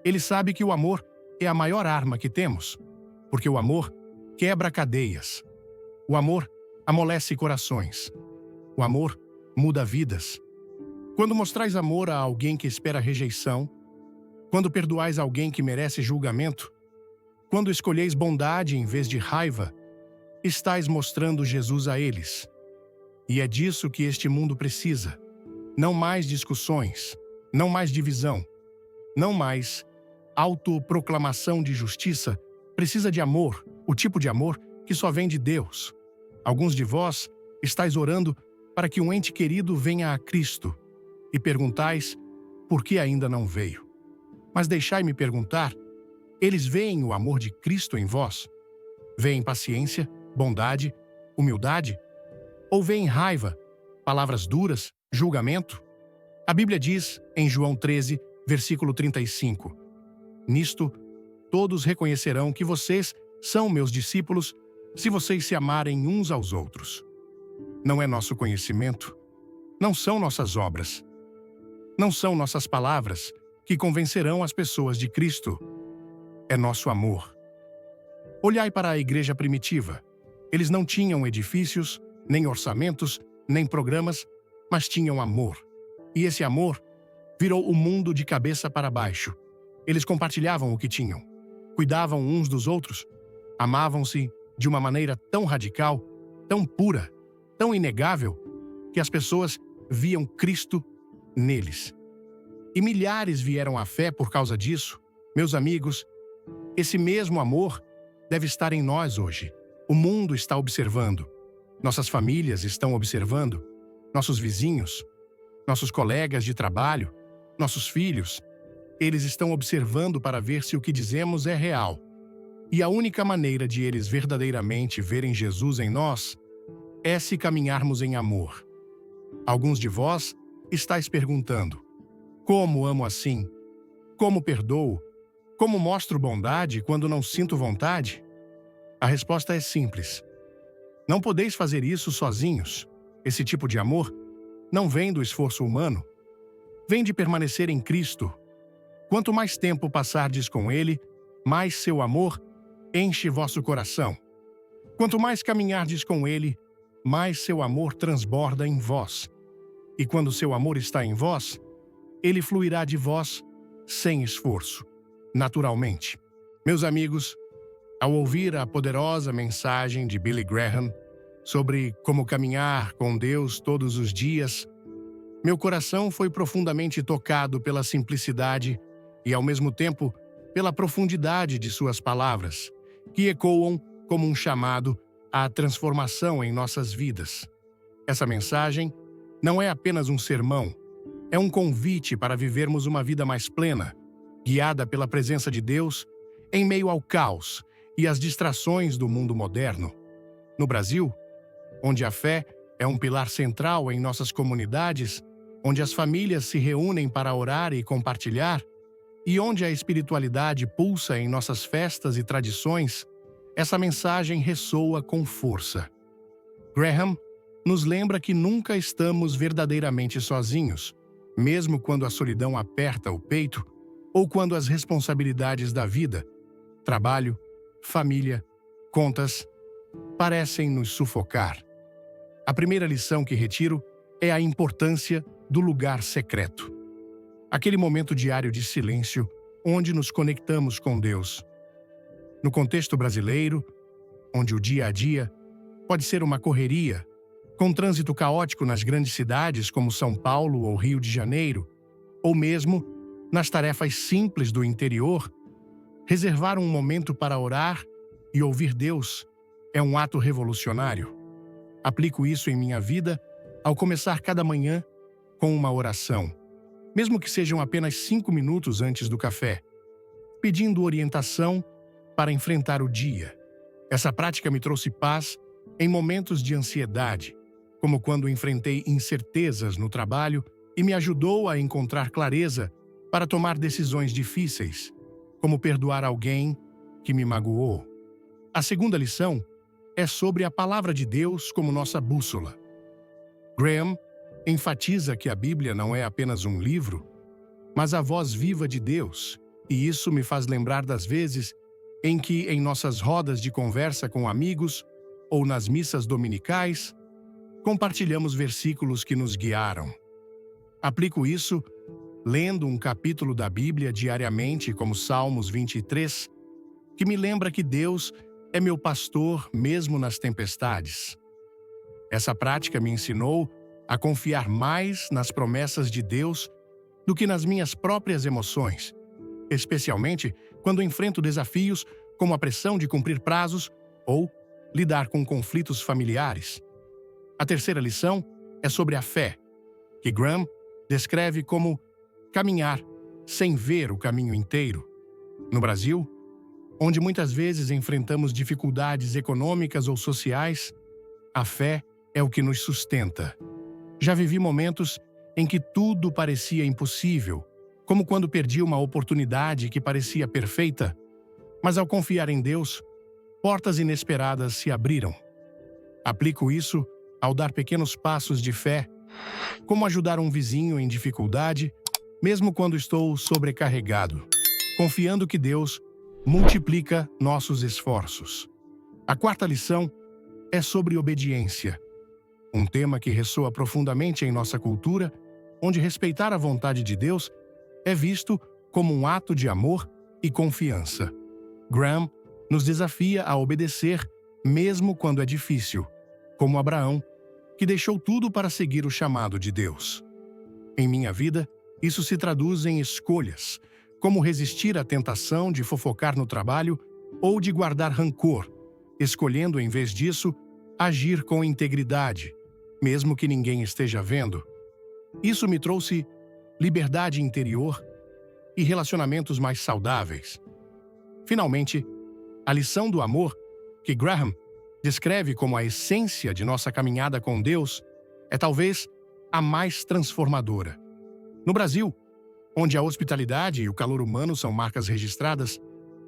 Ele sabe que o amor é a maior arma que temos, porque o amor quebra cadeias. O amor amolece corações. O amor muda vidas. Quando mostrais amor a alguém que espera rejeição, quando perdoais alguém que merece julgamento, quando escolheis bondade em vez de raiva, estais mostrando Jesus a eles. E é disso que este mundo precisa. Não mais discussões, não mais divisão, não mais autoproclamação de justiça. Precisa de amor, o tipo de amor que só vem de Deus. Alguns de vós estáis orando para que um ente querido venha a Cristo e perguntais por que ainda não veio. Mas deixai-me perguntar, eles veem o amor de Cristo em vós? Veem paciência, bondade, humildade? Ou veem raiva, palavras duras, Julgamento? A Bíblia diz, em João 13, versículo 35, Nisto, todos reconhecerão que vocês são meus discípulos se vocês se amarem uns aos outros. Não é nosso conhecimento, não são nossas obras, não são nossas palavras que convencerão as pessoas de Cristo. É nosso amor. Olhai para a igreja primitiva. Eles não tinham edifícios, nem orçamentos, nem programas, mas tinham amor. E esse amor virou o mundo de cabeça para baixo. Eles compartilhavam o que tinham, cuidavam uns dos outros, amavam-se de uma maneira tão radical, tão pura, tão inegável, que as pessoas viam Cristo neles. E milhares vieram à fé por causa disso. Meus amigos, esse mesmo amor deve estar em nós hoje. O mundo está observando. Nossas famílias estão observando. Nossos vizinhos, nossos colegas de trabalho, nossos filhos. Eles estão observando para ver se o que dizemos é real. E a única maneira de eles verdadeiramente verem Jesus em nós é se caminharmos em amor. Alguns de vós estáis perguntando: como amo assim? Como perdoo? Como mostro bondade quando não sinto vontade? A resposta é simples. Não podeis fazer isso sozinhos. Esse tipo de amor não vem do esforço humano. Vem de permanecer em Cristo. Quanto mais tempo passardes com Ele, mais seu amor enche vosso coração. Quanto mais caminhardes com Ele, mais seu amor transborda em vós. E quando seu amor está em vós, Ele fluirá de vós sem esforço, naturalmente. Meus amigos, ao ouvir a poderosa mensagem de Billy Graham sobre como caminhar com Deus todos os dias, meu coração foi profundamente tocado pela simplicidade e, ao mesmo tempo, pela profundidade de suas palavras, que ecoam como um chamado à transformação em nossas vidas. Essa mensagem não é apenas um sermão, é um convite para vivermos uma vida mais plena, guiada pela presença de Deus em meio ao caos e às distrações do mundo moderno. No Brasil, onde a fé é um pilar central em nossas comunidades, onde as famílias se reúnem para orar e compartilhar, e onde a espiritualidade pulsa em nossas festas e tradições, essa mensagem ressoa com força. Graham nos lembra que nunca estamos verdadeiramente sozinhos, mesmo quando a solidão aperta o peito ou quando as responsabilidades da vida, trabalho, família, contas, parecem nos sufocar. A primeira lição que retiro é a importância do lugar secreto. Aquele momento diário de silêncio onde nos conectamos com Deus. No contexto brasileiro, onde o dia a dia pode ser uma correria, com trânsito caótico nas grandes cidades como São Paulo ou Rio de Janeiro, ou mesmo nas tarefas simples do interior, reservar um momento para orar e ouvir Deus é um ato revolucionário. Aplico isso em minha vida ao começar cada manhã com uma oração, mesmo que sejam apenas 5 minutos antes do café, pedindo orientação para enfrentar o dia. Essa prática me trouxe paz em momentos de ansiedade, como quando enfrentei incertezas no trabalho e me ajudou a encontrar clareza para tomar decisões difíceis, como perdoar alguém que me magoou. A segunda lição é sobre a palavra de Deus como nossa bússola. Graham enfatiza que a Bíblia não é apenas um livro, mas a voz viva de Deus, e isso me faz lembrar das vezes em que, em nossas rodas de conversa com amigos ou nas missas dominicais, compartilhamos versículos que nos guiaram. Aplico isso lendo um capítulo da Bíblia diariamente, como Salmos 23, que me lembra que Deus é meu pastor mesmo nas tempestades. Essa prática me ensinou a confiar mais nas promessas de Deus do que nas minhas próprias emoções, especialmente quando enfrento desafios como a pressão de cumprir prazos ou lidar com conflitos familiares. A terceira lição é sobre a fé, que Graham descreve como caminhar sem ver o caminho inteiro. No Brasil, onde muitas vezes enfrentamos dificuldades econômicas ou sociais, a fé é o que nos sustenta. Já vivi momentos em que tudo parecia impossível, como quando perdi uma oportunidade que parecia perfeita, mas ao confiar em Deus, portas inesperadas se abriram. Aplico isso ao dar pequenos passos de fé, como ajudar um vizinho em dificuldade, mesmo quando estou sobrecarregado, confiando que Deus multiplica nossos esforços. A quarta lição é sobre obediência, um tema que ressoa profundamente em nossa cultura, onde respeitar a vontade de Deus é visto como um ato de amor e confiança. Graham nos desafia a obedecer mesmo quando é difícil, como Abraão, que deixou tudo para seguir o chamado de Deus. Em minha vida, isso se traduz em escolhas, como resistir à tentação de fofocar no trabalho ou de guardar rancor, escolhendo, em vez disso, agir com integridade, mesmo que ninguém esteja vendo. Isso me trouxe liberdade interior e relacionamentos mais saudáveis. Finalmente, a lição do amor, que Graham descreve como a essência de nossa caminhada com Deus, é talvez a mais transformadora. No Brasil, onde a hospitalidade e o calor humano são marcas registradas,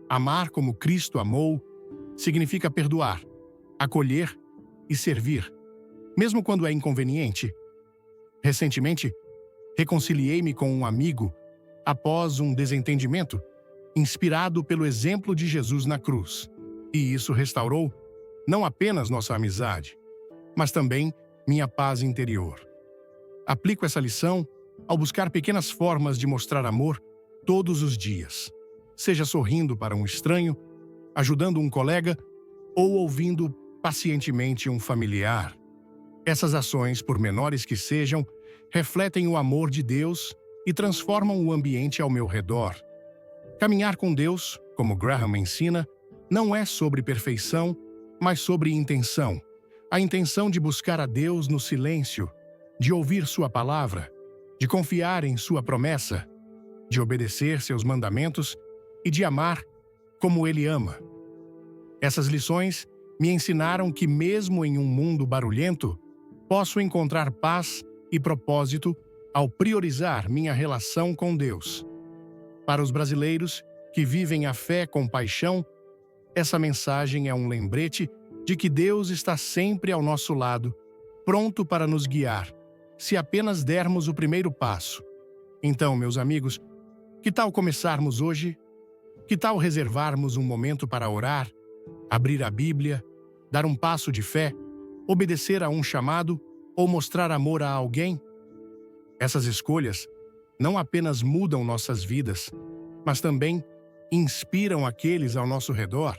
amar como Cristo amou significa perdoar, acolher e servir, mesmo quando é inconveniente. Recentemente, reconciliei-me com um amigo após um desentendimento, inspirado pelo exemplo de Jesus na cruz. E isso restaurou não apenas nossa amizade, mas também minha paz interior. Aplico essa lição ao buscar pequenas formas de mostrar amor todos os dias, seja sorrindo para um estranho, ajudando um colega ou ouvindo pacientemente um familiar. Essas ações, por menores que sejam, refletem o amor de Deus e transformam o ambiente ao meu redor. Caminhar com Deus, como Graham ensina, não é sobre perfeição, mas sobre intenção. A intenção de buscar a Deus no silêncio, de ouvir sua palavra, de confiar em sua promessa, de obedecer seus mandamentos e de amar como Ele ama. Essas lições me ensinaram que, mesmo em um mundo barulhento, posso encontrar paz e propósito ao priorizar minha relação com Deus. Para os brasileiros que vivem a fé com paixão, essa mensagem é um lembrete de que Deus está sempre ao nosso lado, pronto para nos guiar, se apenas dermos o primeiro passo. Então, meus amigos, que tal começarmos hoje? Que tal reservarmos um momento para orar, abrir a Bíblia, dar um passo de fé, obedecer a um chamado ou mostrar amor a alguém? Essas escolhas não apenas mudam nossas vidas, mas também inspiram aqueles ao nosso redor,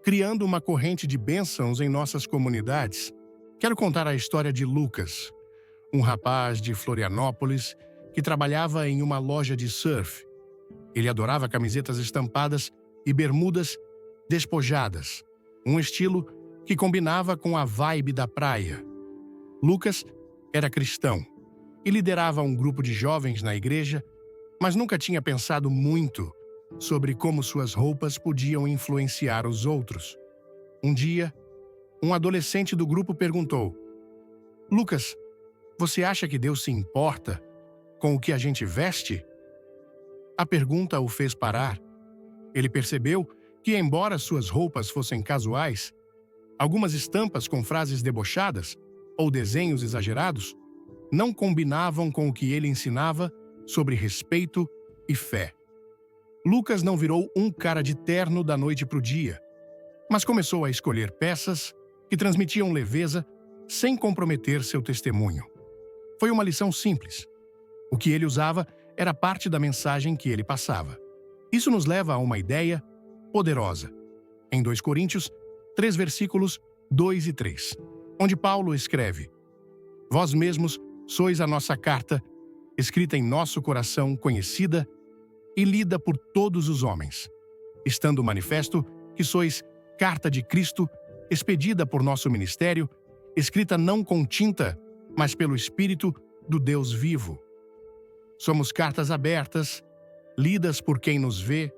criando uma corrente de bênçãos em nossas comunidades. Quero contar a história de Lucas, um rapaz de Florianópolis que trabalhava em uma loja de surf. Ele adorava camisetas estampadas e bermudas despojadas, um estilo que combinava com a vibe da praia. Lucas era cristão e liderava um grupo de jovens na igreja, mas nunca tinha pensado muito sobre como suas roupas podiam influenciar os outros. Um dia, um adolescente do grupo perguntou: "Lucas, você acha que Deus se importa com o que a gente veste?" A pergunta o fez parar. Ele percebeu que, embora suas roupas fossem casuais, algumas estampas com frases debochadas ou desenhos exagerados não combinavam com o que ele ensinava sobre respeito e fé. Lucas não virou um cara de terno da noite para o dia, mas começou a escolher peças que transmitiam leveza sem comprometer seu testemunho. Foi uma lição simples. O que ele usava era parte da mensagem que ele passava. Isso nos leva a uma ideia poderosa. Em 2 Coríntios, 3 versículos 2 e 3, onde Paulo escreve: "Vós mesmos sois a nossa carta, escrita em nosso coração, conhecida e lida por todos os homens, estando manifesto que sois carta de Cristo, expedida por nosso ministério, escrita não com tinta, mas pelo Espírito do Deus vivo." Somos cartas abertas, lidas por quem nos vê.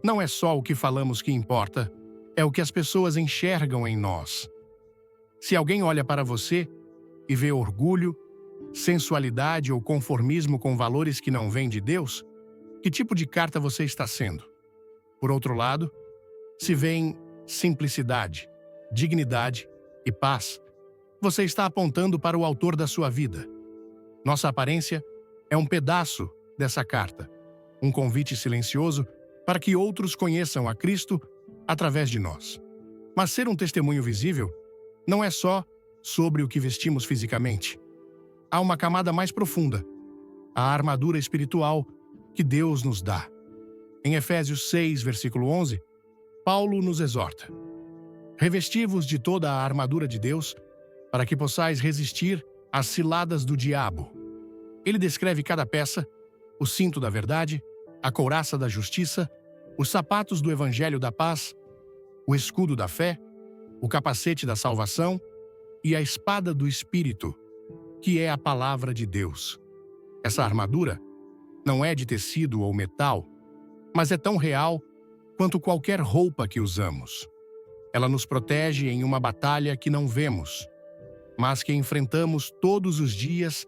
Não é só o que falamos que importa, é o que as pessoas enxergam em nós. Se alguém olha para você e vê orgulho, sensualidade ou conformismo com valores que não vêm de Deus, que tipo de carta você está sendo? Por outro lado, se vem simplicidade, dignidade e paz, você está apontando para o autor da sua vida. Nossa aparência é um pedaço dessa carta, um convite silencioso para que outros conheçam a Cristo através de nós. Mas ser um testemunho visível não é só sobre o que vestimos fisicamente. Há uma camada mais profunda, a armadura espiritual que Deus nos dá. Em Efésios 6, versículo 11, Paulo nos exorta: revesti-vos de toda a armadura de Deus, para que possais resistir às ciladas do diabo. Ele descreve cada peça: o cinto da verdade, a couraça da justiça, os sapatos do evangelho da paz, o escudo da fé, o capacete da salvação e a espada do Espírito, que é a palavra de Deus. Essa armadura não é de tecido ou metal, mas é tão real quanto qualquer roupa que usamos. Ela nos protege em uma batalha que não vemos, mas que enfrentamos todos os dias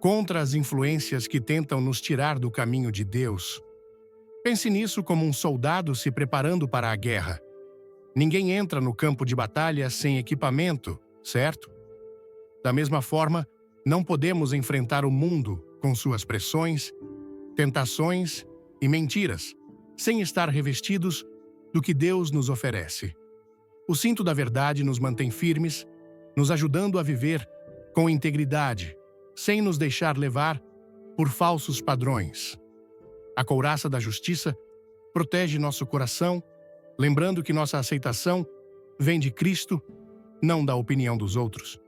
contra as influências que tentam nos tirar do caminho de Deus. Pense nisso como um soldado se preparando para a guerra. Ninguém entra no campo de batalha sem equipamento, certo? Da mesma forma, não podemos enfrentar o mundo com suas pressões, tentações e mentiras, sem estar revestidos do que Deus nos oferece. O cinto da verdade nos mantém firmes, nos ajudando a viver com integridade, sem nos deixar levar por falsos padrões. A couraça da justiça protege nosso coração, lembrando que nossa aceitação vem de Cristo, não da opinião dos outros.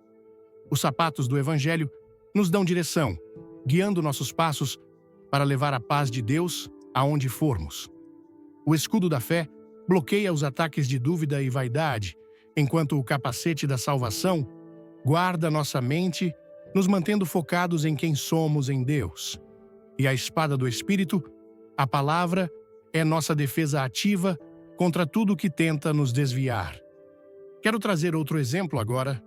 Os sapatos do Evangelho nos dão direção, guiando nossos passos para levar a paz de Deus aonde formos. O escudo da fé bloqueia os ataques de dúvida e vaidade, enquanto o capacete da salvação guarda nossa mente, nos mantendo focados em quem somos em Deus. E a espada do Espírito, a palavra, é nossa defesa ativa contra tudo que tenta nos desviar. Quero trazer outro exemplo agora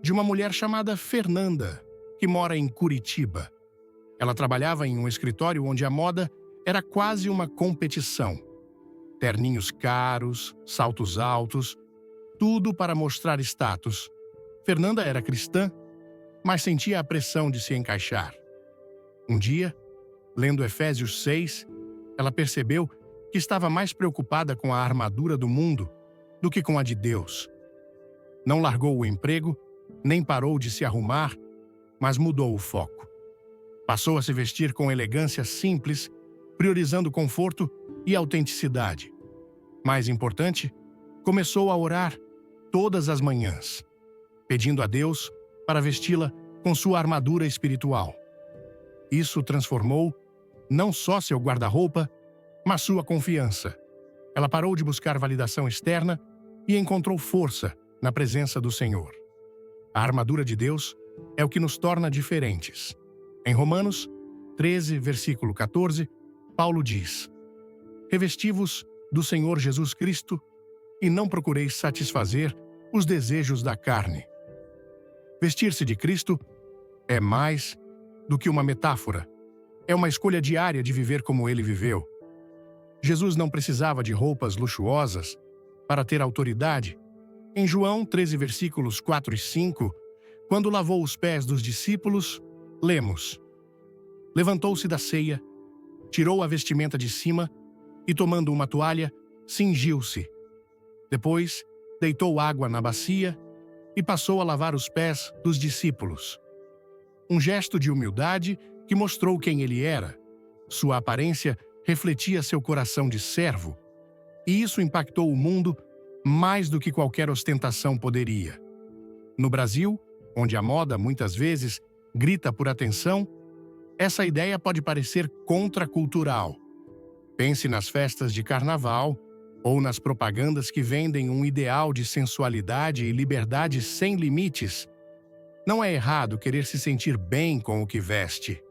de uma mulher chamada Fernanda, que mora em Curitiba. Ela trabalhava em um escritório onde a moda era quase uma competição. Terninhos caros, saltos altos, tudo para mostrar status. Fernanda era cristã, mas sentia a pressão de se encaixar. Um dia, lendo Efésios 6, ela percebeu que estava mais preocupada com a armadura do mundo do que com a de Deus. Não largou o emprego, nem parou de se arrumar, mas mudou o foco. Passou a se vestir com elegância simples, priorizando conforto e autenticidade. Mais importante, começou a orar todas as manhãs, pedindo a Deus para vesti-la com sua armadura espiritual. Isso transformou não só seu guarda-roupa, mas sua confiança. Ela parou de buscar validação externa e encontrou força na presença do Senhor. A armadura de Deus é o que nos torna diferentes. Em Romanos 13, versículo 14, Paulo diz: revesti-vos do Senhor Jesus Cristo e não procureis satisfazer os desejos da carne. Vestir-se de Cristo é mais do que uma metáfora. É uma escolha diária de viver como ele viveu. Jesus não precisava de roupas luxuosas para ter autoridade. Em João 13, versículos 4 e 5, quando lavou os pés dos discípulos, lemos: levantou-se da ceia, tirou a vestimenta de cima e, tomando uma toalha, cingiu-se. Depois, deitou água na bacia e passou a lavar os pés dos discípulos. Um gesto de humildade que mostrou quem ele era. Sua aparência refletia seu coração de servo, e isso impactou o mundo mais do que qualquer ostentação poderia. No Brasil, onde a moda muitas vezes grita por atenção, essa ideia pode parecer contracultural. Pense nas festas de carnaval ou nas propagandas que vendem um ideal de sensualidade e liberdade sem limites. Não é errado querer se sentir bem com o que veste.